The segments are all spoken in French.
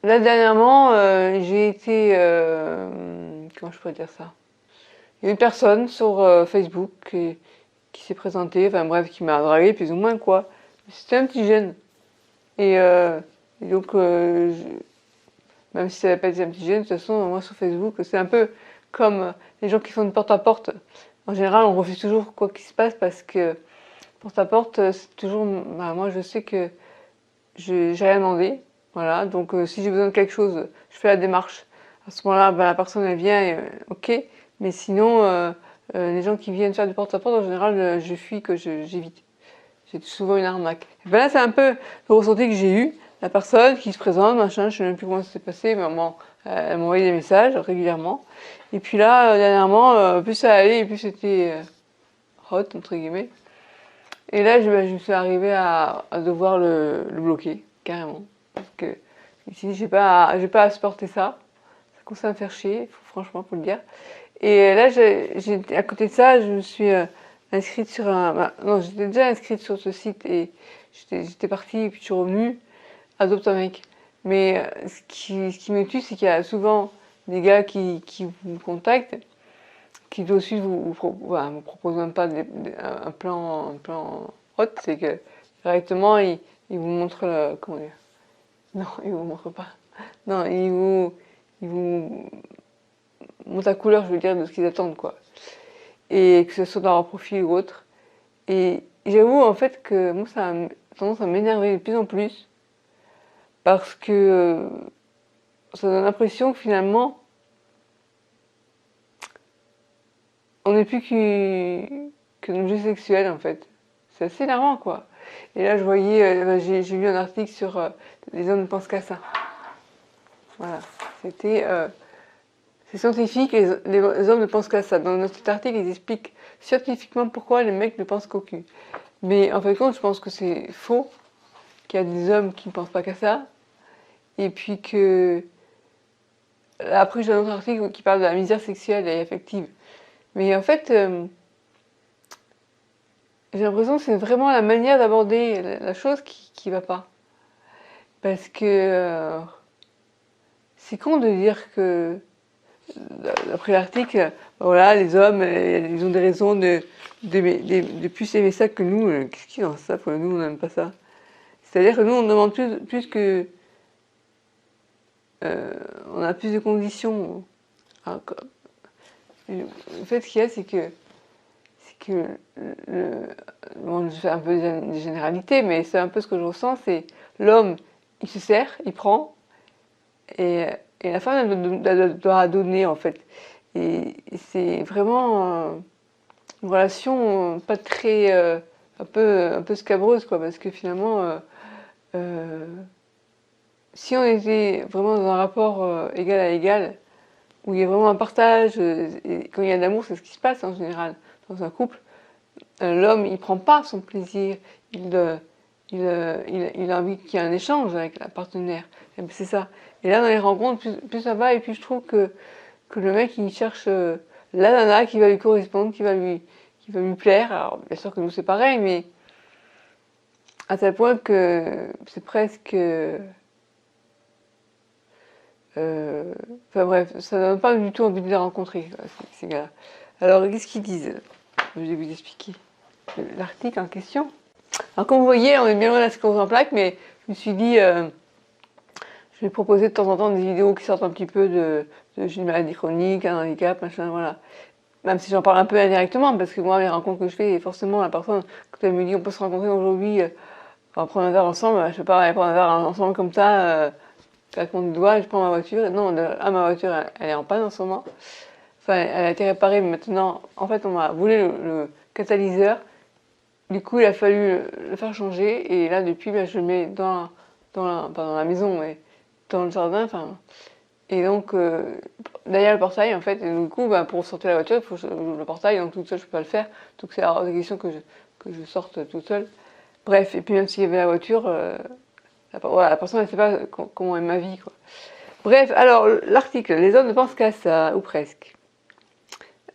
là, dernièrement, j'ai été... comment je pourrais dire ça? Il y a une personne sur Facebook qui s'est présentée, enfin bref, qui m'a dragué plus ou moins, quoi. C'était un petit jeune. Et, et donc, même si ça n'avait pas été un petit jeune, de toute façon, moi sur Facebook, c'est un peu comme les gens qui font de porte-à-porte. En général, on refuse toujours quoi qu'il se passe parce que porte-à-porte, c'est toujours... Bah, moi, je sais que j'ai rien demandé. Voilà, donc si j'ai besoin de quelque chose, je fais la démarche. À ce moment-là, bah, la personne elle vient, et, ok. Mais sinon, les gens qui viennent faire du porte-à-porte, en général, je fuis, que j'évite. C'est souvent une arnaque. Et ben là, c'est un peu le ressenti que j'ai eu. La personne qui se présente, machin, je sais même plus comment ça s'est passé, mais bon, elle m'a envoyé des messages régulièrement. Et puis là, dernièrement, plus ça allait, et plus c'était hot, entre guillemets. Et là, je me suis arrivée à devoir le bloquer, carrément. Parce que ici, j'ai pas à supporter ça. Ça commence à me faire chier, franchement, pour le dire. Et là, à côté de ça, je me suis inscrite sur un... Bah, non, j'étais déjà inscrite sur ce site et j'étais partie et puis je suis revenue. Adopte un mec. Mais ce qui me tue, c'est qu'il y a souvent des gars qui vous contactent, qui aussi vous proposent même pas un plan hot, c'est que directement, ils vous montrent le... Comment dire? Non, ils vous montrent pas. Non, ils vous montrent la couleur, je veux dire, de ce qu'ils attendent, quoi. Et que ce soit dans leur profil ou autre. Et j'avoue en fait que moi ça a tendance à m'énerver de plus en plus parce que ça donne l'impression que finalement on n'est plus qu'un objet sexuel en fait. C'est assez énervant quoi. Et là je voyais, j'ai lu un article sur les hommes ne pensent qu'à ça. Voilà, c'était... c'est scientifique, les hommes ne pensent qu'à ça. Dans cet article, ils expliquent scientifiquement pourquoi les mecs ne pensent qu'au cul. Mais en fait, je pense que c'est faux, qu'il y a des hommes qui ne pensent pas qu'à ça. Et puis que... Après, j'ai un autre article qui parle de la misère sexuelle et affective. Mais en fait, j'ai l'impression que c'est vraiment la manière d'aborder la chose qui va pas. Parce que c'est con de dire que, d'après l'article, voilà, les hommes, ils ont des raisons de plus aimer ça que nous. Qu'est-ce qu'il y a dans ça? Nous, on n'aime pas ça. C'est-à-dire que nous, on demande plus que... on a plus de conditions. En fait, ce qu'il y a, c'est que bon, je fais un peu des généralités, mais c'est un peu ce que je ressens, c'est l'homme, il se sert, il prend, et, et la femme, elle doit donner, en fait. Et c'est vraiment une relation pas très... un peu scabreuse, quoi, parce que finalement... si on était vraiment dans un rapport égal à égal, où il y a vraiment un partage, et quand il y a de l'amour, c'est ce qui se passe en général dans un couple, l'homme, il prend pas son plaisir, il a envie qu'il y ait un échange avec la partenaire. C'est ça. Et là, dans les rencontres, plus ça va, et puis je trouve que le mec, il cherche la nana qui va lui correspondre, qui va lui plaire. Alors, bien sûr que nous, c'est pareil, mais à tel point que c'est presque... enfin bref, ça donne pas du tout envie de les rencontrer, ces gars-là. Alors, qu'est-ce qu'ils disent? Je vais vous expliquer l'article en question. Alors, comme vous voyez, on est bien loin de la séquence en plaque, mais je me suis dit, je vais proposer de temps en temps des vidéos qui sortent un petit peu de une maladie chronique, un handicap, machin, voilà. Même si j'en parle un peu indirectement, parce que moi, les rencontres que je fais, forcément, la personne, quand elle me dit on peut se rencontrer aujourd'hui, on va prendre un verre ensemble, je sais pas, on va prendre un verre ensemble comme ça, claquement du doigt, je prends ma voiture. Non, ma voiture, elle est en panne en ce moment. Enfin, elle a été réparée, mais maintenant, en fait, on m'a volé le catalyseur. Du coup, il a fallu le faire changer. Et là, depuis, ben, je le mets pas dans la maison, mais dans le jardin. Enfin, et donc, derrière le portail, en fait, et du coup, ben, pour sortir la voiture, il faut que j'ouvre le portail. Donc, toute seule, je peux pas le faire. Donc, c'est hors de question que je sorte toute seule. Bref, et puis même s'il y avait la voiture, voilà, la personne ne sait pas comment est ma vie, quoi. Bref, alors l'article, les hommes ne pensent qu'à ça, ou presque.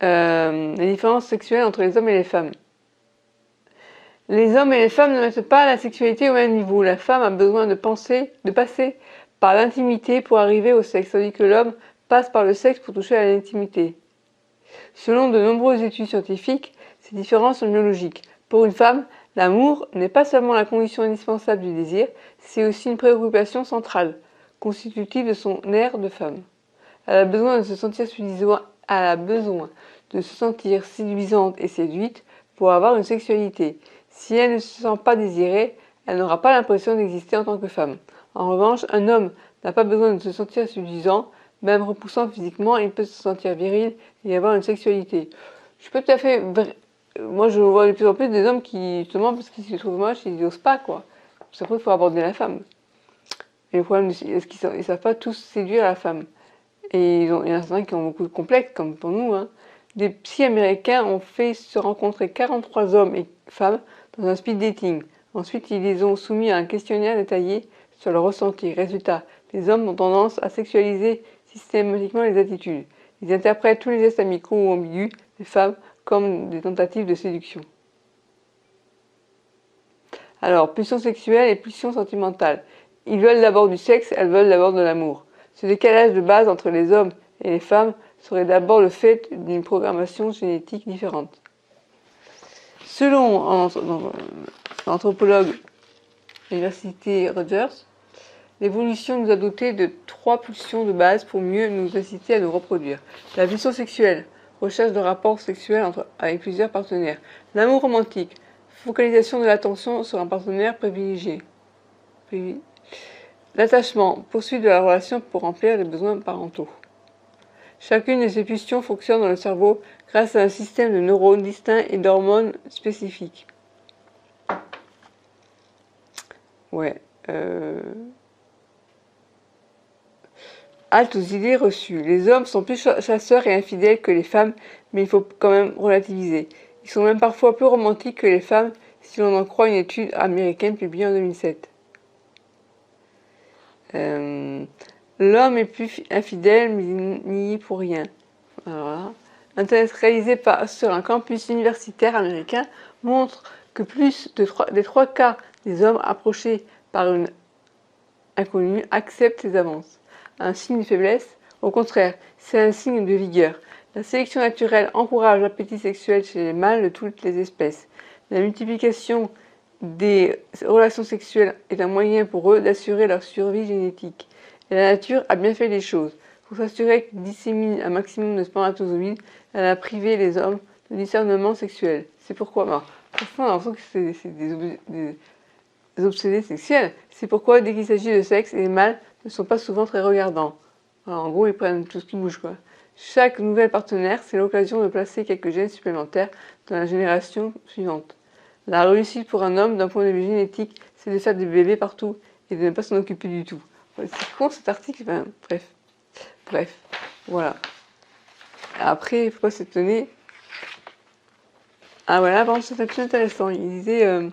Les différences sexuelles entre les hommes et les femmes. Les hommes et les femmes ne mettent pas la sexualité au même niveau. La femme a besoin de passer par l'intimité pour arriver au sexe, tandis que l'homme passe par le sexe pour toucher à l'intimité. Selon de nombreuses études scientifiques, ces différences sont biologiques. Pour une femme, l'amour n'est pas seulement la condition indispensable du désir, c'est aussi une préoccupation centrale, constitutive de son air de femme. Elle a besoin de se sentir séduisante et séduite pour avoir une sexualité. Si elle ne se sent pas désirée, elle n'aura pas l'impression d'exister en tant que femme. En revanche, un homme n'a pas besoin de se sentir séduisant, même repoussant physiquement, il peut se sentir viril et avoir une sexualité. Je suis pas tout à fait... Moi, je vois de plus en plus des hommes qui, justement, parce qu'ils se trouvent moches, ils n'osent pas, quoi. C'est pour ça qu'il faut aborder la femme. Et le problème, c'est qu'ils ne savent pas tous séduire la femme. Et il y en a certains qui ont beaucoup de complexes, comme pour nous. Hein. Des psys américains ont fait se rencontrer 43 hommes et femmes dans un speed dating. Ensuite, ils les ont soumis à un questionnaire détaillé sur leur ressenti. Résultat, les hommes ont tendance à sexualiser systématiquement les attitudes. Ils interprètent tous les gestes amicaux ou ambigus des femmes comme des tentatives de séduction. Alors, pulsion sexuelle et pulsion sentimentale. Ils veulent d'abord du sexe, elles veulent d'abord de l'amour. Ce décalage de base entre les hommes et les femmes serait d'abord le fait d'une programmation génétique différente. Selon l'anthropologue de l'université Rutgers, l'évolution nous a dotés de 3 pulsions de base pour mieux nous inciter à nous reproduire. La pulsion sexuelle, recherche de rapports sexuels avec plusieurs partenaires. L'amour romantique, focalisation de l'attention sur un partenaire privilégié. L'attachement, poursuite de la relation pour remplir les besoins parentaux. Chacune de ces pulsions fonctionne dans le cerveau grâce à un système de neurones distincts et d'hormones spécifiques. Halte aux idées reçues. Les hommes sont plus chasseurs et infidèles que les femmes, mais il faut quand même relativiser. Ils sont même parfois plus romantiques que les femmes, si l'on en croit une étude américaine publiée en 2007. L'homme est plus infidèle, mais il n'y est pour rien. Voilà. Un test réalisé sur un campus universitaire américain montre que plus des 3 quarts des hommes approchés par une inconnue acceptent ses avances. Un signe de faiblesse? Au contraire, c'est un signe de vigueur. La sélection naturelle encourage l'appétit sexuel chez les mâles de toutes les espèces. La multiplication des relations sexuelles est un moyen pour eux d'assurer leur survie génétique. Et la nature a bien fait les choses. Pour s'assurer qu'ils disséminent un maximum de spermatozoïdes, elle a privé les hommes de discernement sexuel. C'est pourquoi, franchement, on a l'impression que c'est des obsédés sexuels. C'est pourquoi, dès qu'il s'agit de sexe, les mâles ne sont pas souvent très regardants. Alors, en gros, ils prennent tout ce qui bouge, quoi. Chaque nouvel partenaire, c'est l'occasion de placer quelques gènes supplémentaires dans la génération suivante. La réussite pour un homme, d'un point de vue génétique, c'est de faire des bébés partout et de ne pas s'en occuper du tout. C'est con cet article, ben, bref, voilà. Après, il ne faut pas s'étonner. Ah voilà, par contre, c'était plus intéressant. Il disait...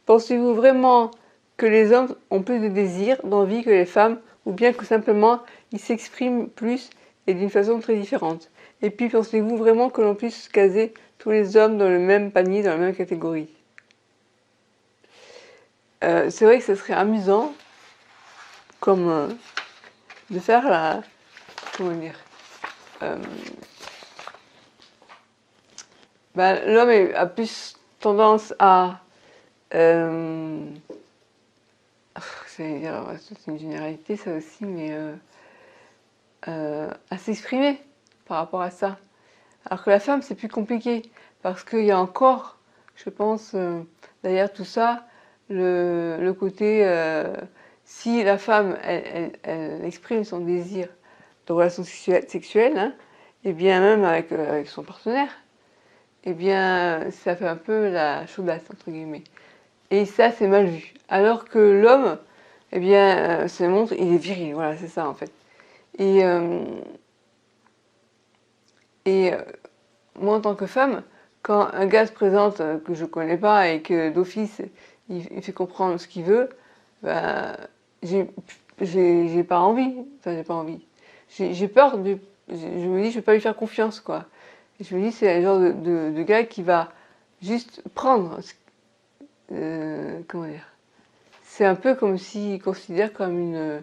pensez-vous vraiment que les hommes ont plus de désirs, d'envie que les femmes, ou bien que simplement ils s'expriment plus et d'une façon très différente? Et puis pensez-vous vraiment que l'on puisse caser tous les hommes dans le même panier, dans la même catégorie? C'est vrai que ce serait amusant comme de faire la... comment dire, l'homme a plus tendance à c'est une généralité ça aussi, mais à s'exprimer par rapport à ça. Alors que la femme c'est plus compliqué, parce qu'il y a encore, je pense, derrière tout ça, le côté, si la femme elle exprime son désir de relation sexuelle, hein, et bien même avec son partenaire, et bien ça fait un peu la chaudasse entre guillemets. Et ça c'est mal vu. Alors que l'homme, eh bien, ça montre il est viril, voilà c'est ça en fait. Et moi en tant que femme, quand un gars se présente que je connais pas et que d'office il fait comprendre ce qu'il veut, ben j'ai pas envie, enfin j'ai pas envie. J'ai peur je me dis je vais pas lui faire confiance quoi. Et je me dis c'est le genre de gars qui va juste prendre comment dire, c'est un peu comme s'il considère comme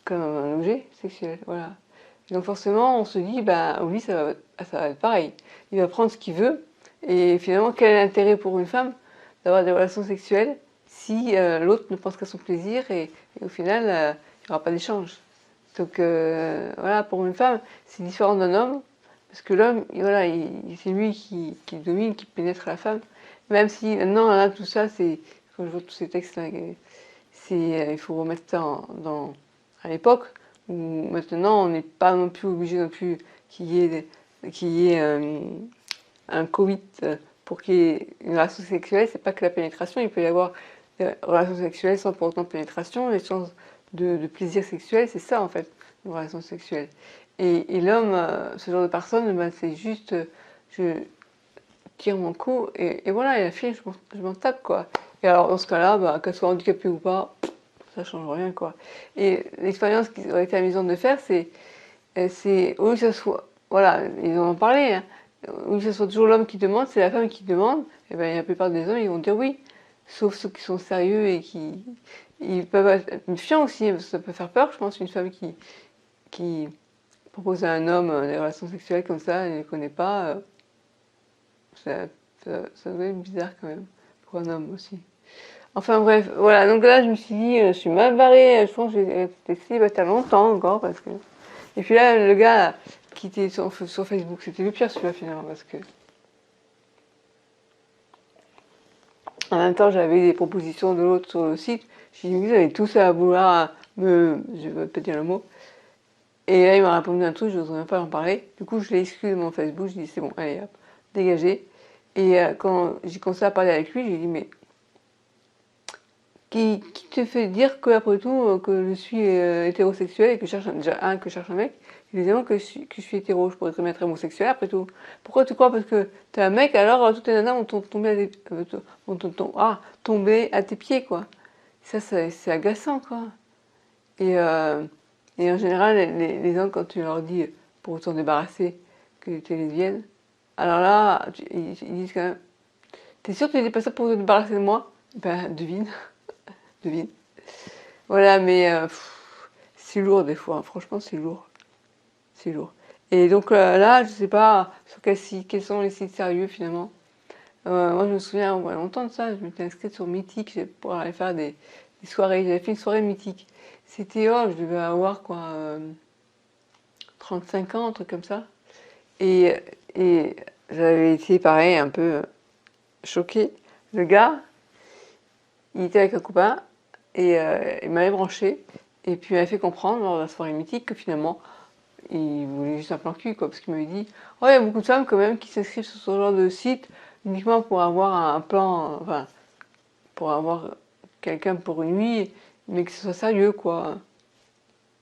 un objet sexuel, voilà. Et donc forcément, on se dit, bah oui, ça va être pareil. Il va prendre ce qu'il veut, et finalement, quel est l'intérêt pour une femme d'avoir des relations sexuelles si l'autre ne pense qu'à son plaisir, et au final, il n'y aura pas d'échange. Donc voilà, pour une femme, c'est différent d'un homme, parce que l'homme, voilà, c'est lui qui domine, qui pénètre la femme. Même si maintenant, là, tout ça, c'est, quand je vois tous ces textes-là, il faut remettre ça à l'époque, où maintenant, on n'est pas non plus obligé non plus qu'il y ait un Covid pour qu'il y ait une relation sexuelle. C'est pas que la pénétration, il peut y avoir des relations sexuelles sans pour autant pénétration, l'échange de plaisir sexuel, c'est ça en fait, une relation sexuelle. Et l'homme, ce genre de personne, ben, c'est juste, je tire mon coup et voilà, et la fille, je m'en tape quoi. Et alors dans ce cas-là, ben, qu'elle soit handicapée ou pas, ça change rien quoi. Et l'expérience qui aurait été amusante de faire, c'est au lieu que ça soit, voilà, ils en ont parlé, hein, au lieu que ce soit toujours l'homme qui demande, c'est la femme qui demande, et ben la plupart des hommes ils vont dire oui, sauf ceux qui sont sérieux et qui ils peuvent être méfiants aussi, parce que ça peut faire peur, je pense, une femme qui propose à un homme des relations sexuelles comme ça, elle ne les connaît pas, ça, ça doit être bizarre quand même, pour un homme aussi. Enfin bref, voilà, donc là je me suis dit, je suis mal barrée, je pense que j'ai été célibataire longtemps encore, parce que... Et puis là, le gars qui était sur Facebook, c'était le pire celui-là finalement, parce que... En même temps, j'avais des propositions de l'autre sur le site, j'ai dit, vous avez tous à vouloir me... Je vais pas dire le mot. Et là, il m'a répondu un truc, je n'oserais même pas en parler. Du coup, je l'ai exclu de mon Facebook, j'ai dit, c'est bon, allez hop, dégagé. Et quand j'ai commencé à parler avec lui, j'ai dit, mais qui te fait dire que après tout que je suis hétérosexuel et que je cherche que je cherche un mec, évidemment que je suis hétéro, je pourrais très bien être homosexuel après tout. Pourquoi tu crois parce que t'es un mec alors toutes les nanas vont tomber à tes pieds quoi. Ça c'est agaçant quoi. Et, euh, et en général les hommes quand tu leur dis pour t'en débarrasser que tu es lesbienne, alors là ils disent quand même t'es sûr que tu n'es pas ça pour te débarrasser de moi? Ben devine. Devine. Voilà, mais c'est lourd des fois, hein. Franchement c'est lourd. C'est lourd. Et donc là, je sais pas sur quels sont les sites sérieux finalement. Moi je me souviens, il y a longtemps de ça, je m'étais inscrite sur Mythique pour aller faire des soirées. J'avais fait une soirée Mythique. C'était, oh, je devais avoir quoi, 35 ans, un truc comme ça. Et, et j'avais été pareil, un peu choquée. Le gars, il était avec un copain et il m'avait branché. Et puis il m'avait fait comprendre lors de la soirée mythique que finalement, il voulait juste un plan cul, quoi. Parce qu'il m'avait dit, oh, il y a beaucoup de femmes quand même qui s'inscrivent sur ce genre de site uniquement pour avoir un plan, enfin, pour avoir quelqu'un pour une nuit, mais que ce soit sérieux, quoi.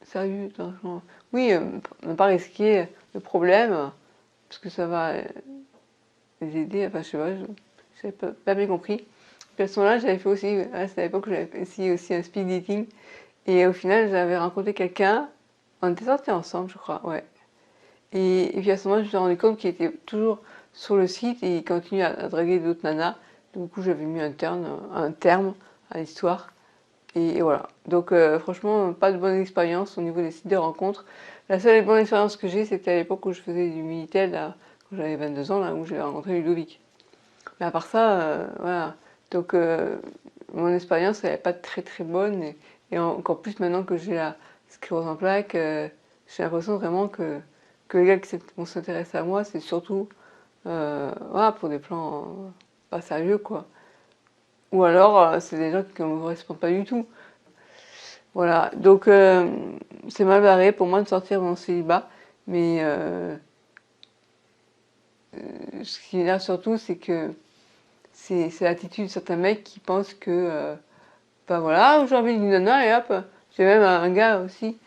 Sérieux, genre, oui, ne pas risquer le problème, parce que ça va les aider, enfin, je sais pas, j'avais pas bien compris. Puis à ce moment-là, j'avais fait aussi, c'est à l'époque que j'avais essayé aussi un speed dating. Et au final, j'avais rencontré quelqu'un, on était sortis ensemble, je crois, ouais. Et puis à ce moment-là, je me suis rendu compte qu'il était toujours sur le site et il continuait à draguer d'autres nanas. Du coup, j'avais mis un terme à l'histoire. Et voilà. Donc franchement, pas de bonne expérience au niveau des sites de rencontres. La seule bonne expérience que j'ai, c'était à l'époque où je faisais du Minitel, là, quand j'avais 22 ans, là, où j'avais rencontré Ludovic. Mais à part ça, voilà. Donc mon expérience, elle n'est pas très très bonne. Et encore plus maintenant que j'ai la sclérose en plaques, j'ai l'impression vraiment que les gars qui vont s'intéresser à moi, c'est surtout voilà, pour des plans pas sérieux, quoi. Ou alors, c'est des gens qui ne me correspondent pas du tout. Voilà, donc c'est mal barré pour moi de sortir mon célibat. Mais ce qui m'énerve surtout, c'est que c'est l'attitude de certains mecs qui pensent que, ben voilà, j'ai envie d'une nana et hop. J'ai même un gars aussi,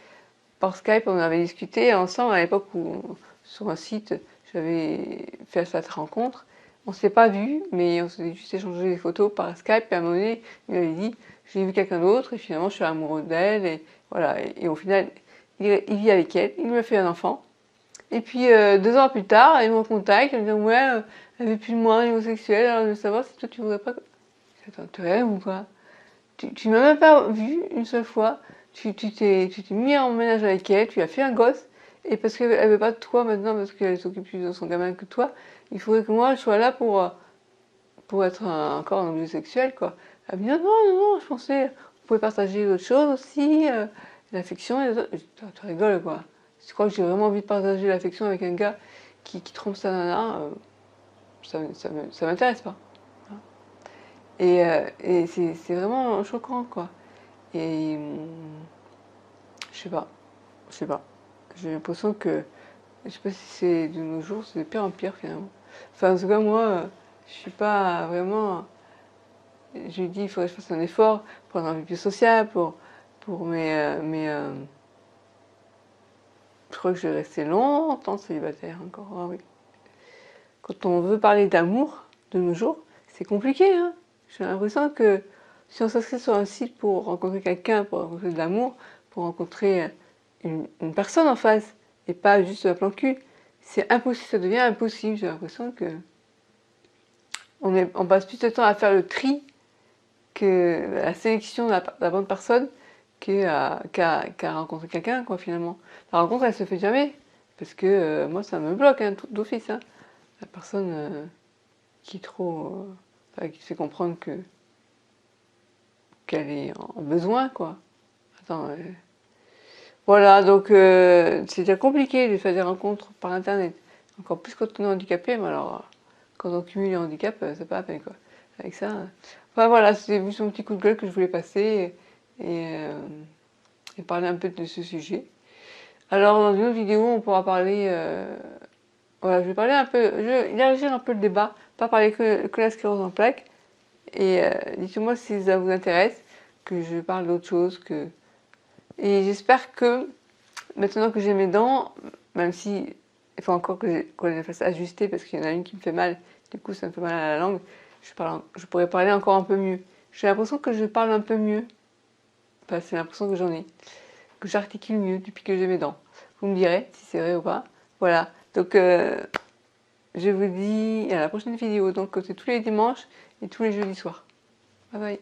par Skype, on avait discuté ensemble à l'époque où, sur un site, j'avais fait cette rencontre. On ne s'est pas vu, mais on s'est juste échangé des photos par Skype. Et à un moment donné, il m'avait dit, j'ai vu quelqu'un d'autre et finalement je suis amoureux d'elle. Et voilà, et au final, il vit avec elle, il me fait un enfant. Et puis 2 ans plus tard, il me contacte, il me dit ouais, elle veut plus de moi au niveau sexuel, alors je veux savoir si toi tu voudrais pas. Attends, tu rêves ou quoi? Tu m'as même pas vu une seule fois. Tu t'es mis en ménage avec elle, tu as fait un gosse. Et parce qu'elle veut pas de toi maintenant, parce qu'elle s'occupe plus de son gamin que toi, il faudrait que moi je sois là pour être encore un objet sexuel, quoi. Elle me dit non, non, non, je pensais, on pouvait partager d'autres choses aussi, l'affection et les autres. Tu rigoles, quoi. Si tu crois que j'ai vraiment envie de partager l'affection avec un gars qui trompe sa nana, ça m'intéresse pas. Et c'est vraiment choquant, quoi. Et je sais pas, je sais pas. J'ai l'impression que, je sais pas si c'est de nos jours, c'est de pire en pire finalement. Enfin, en tout cas, moi, je suis pas vraiment. Je lui dis, il faudrait que je fasse un effort pour avoir une vie plus sociale, pour je crois que je vais rester longtemps célibataire encore. Ah oui. Quand on veut parler d'amour de nos jours, c'est compliqué, hein. J'ai l'impression que si on s'inscrit sur un site pour rencontrer quelqu'un, pour rencontrer de l'amour, pour rencontrer une personne en face, et pas juste un plan cul, c'est impossible, ça devient impossible. J'ai l'impression que on passe plus de temps à faire le tri que la sélection de la bonne personne qu'à rencontrer quelqu'un, quoi, finalement. La rencontre, elle se fait jamais, parce que moi, ça me bloque, hein, d'office, hein. La personne qui est trop... enfin, qui fait comprendre qu'elle est en besoin, quoi. Attends, voilà, donc c'est déjà compliqué de faire des rencontres par internet. Encore plus quand on est handicapé, mais alors quand on cumule les handicaps, c'est pas la peine, quoi. Avec ça. Enfin voilà, c'était juste mon petit coup de gueule que je voulais passer et parler un peu de ce sujet. Alors dans une autre vidéo, on pourra parler. Voilà, je vais parler un peu, je vais élargir un peu le débat, pas parler que la sclérose en plaques. Et dites-moi si ça vous intéresse, que je parle d'autre chose. Et j'espère que maintenant que j'ai mes dents, même si il faut encore que je les fasse ajuster parce qu'il y en a une qui me fait mal, du coup ça me fait mal à la langue, je pourrais parler encore un peu mieux. J'ai l'impression que je parle un peu mieux. Enfin, c'est l'impression que j'en ai. Que j'articule mieux depuis que j'ai mes dents. Vous me direz si c'est vrai ou pas. Voilà. Donc je vous dis à la prochaine vidéo. Donc c'est tous les dimanches et tous les jeudis soirs. Bye bye.